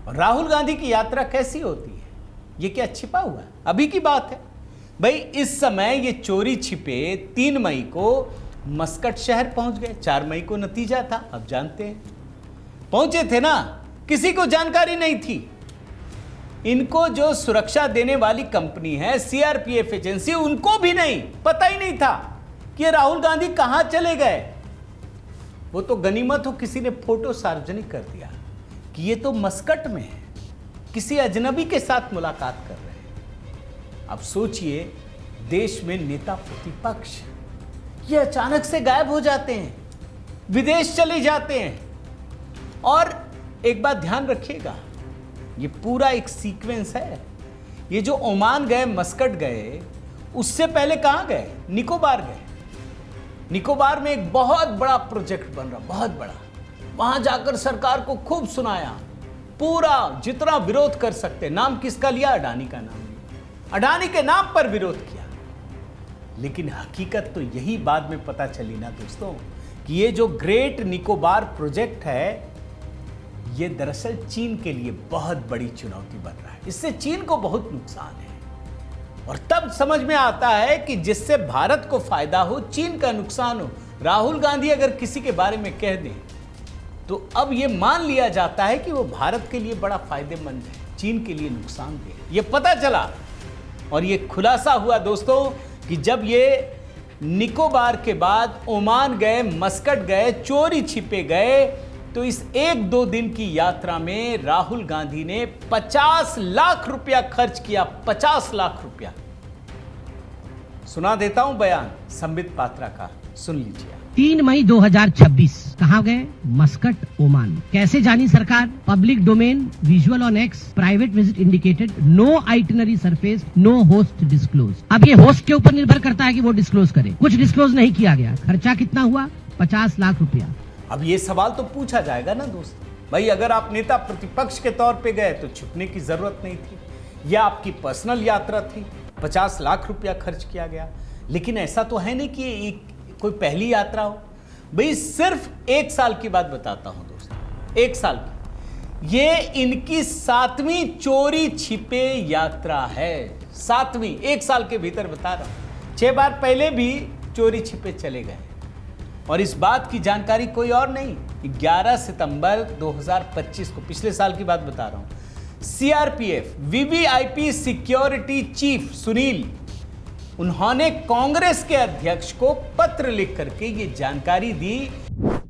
और राहुल गांधी की यात्रा कैसी होती है, ये क्या छिपा हुआ है? अभी की बात है भाई। इस समय ये चोरी छिपे 3 मई को मस्कट शहर पहुंच गए। 4 मई को नतीजा था, अब जानते हैं। पहुंचे थे ना, किसी को जानकारी नहीं थी। इनको जो सुरक्षा देने वाली कंपनी है सीआरपीएफ एजेंसी, उनको भी नहीं पता ही नहीं था कि ये राहुल गांधी कहां चले गए। वो तो गनीमत हो किसी ने फोटो सार्वजनिक कर दिया कि ये तो मस्कट में है, किसी अजनबी के साथ मुलाकात कर रहे हैं। अब सोचिए, देश में नेता प्रतिपक्ष ये अचानक से गायब हो जाते हैं, विदेश चले जाते हैं। और एक बात ध्यान रखिएगा, ये पूरा एक सीक्वेंस है। ये जो ओमान गए, मस्कट गए, उससे पहले कहां गए? निकोबार गए। निकोबार में एक बहुत बड़ा प्रोजेक्ट बन रहा, बहुत बड़ा। वहां जाकर सरकार को खूब सुनाया, पूरा जितना विरोध कर सकते। नाम किसका लिया? अडानी का नाम लिया, अडानी के नाम पर विरोध किया। लेकिन हकीकत तो यही बाद में पता चली ना दोस्तों, कि ये जो ग्रेट निकोबार प्रोजेक्ट है, ये दरअसल चीन के लिए बहुत बड़ी चुनौती बन रहा है। इससे चीन को बहुत नुकसान है। और तब समझ में आता है कि जिससे भारत को फायदा हो, चीन का नुकसान हो। राहुल गांधी अगर किसी के बारे में कह दें तो अब ये मान लिया जाता है कि वो भारत के लिए बड़ा फायदेमंद है, चीन के लिए नुकसानदेह। ये पता चला और ये खुलासा हुआ दोस्तों कि जब ये निकोबार के बाद ओमान गए, मस्कट गए, चोरी छिपे गए, तो इस 1-2 दिन की यात्रा में राहुल गांधी ने 50 लाख रुपया खर्च किया। 50 लाख रुपया। सुना देता हूं बयान संबित पात्रा का, सुन लीजिए। 3 मई 2026 कहाँ गए? Muscat, Oman. कैसे जानी सरकार? Public domain, visual on X, private visit indicated, no itinerary surface, no host disclose. अब ये होस्ट के ऊपर निर्भर करता है कि वो डिस्क्लोज करे। कुछ डिस्क्लोज नहीं किया गया। खर्चा कितना हुआ? 50 लाख रुपया। अब ये सवाल तो पूछा जाएगा ना दोस्त, भाई अगर आप नेता प्रतिपक्ष के तौर पे गए तो छुपने की जरूरत नहीं थी, यह आपकी पर्सनल यात्रा थी, 50 लाख रुपया खर्च किया गया। लेकिन ऐसा तो है नहीं कि कोई पहली यात्रा हो। भाई सिर्फ 1 साल की बात बताता हूं दोस्तों, 1 साल की। ये इनकी 7वीं चोरी छिपे यात्रा है। 7वीं, 1 साल के भीतर बता रहा हूं। 6 बार पहले भी चोरी छिपे चले गए। और इस बात की जानकारी कोई और नहीं, 11 सितंबर 2025 को, पिछले साल की बात बता रहा हूं, CRPF VVIP security chief Sunil, उन्होंने कांग्रेस के अध्यक्ष को पत्र लिख करके ये जानकारी दी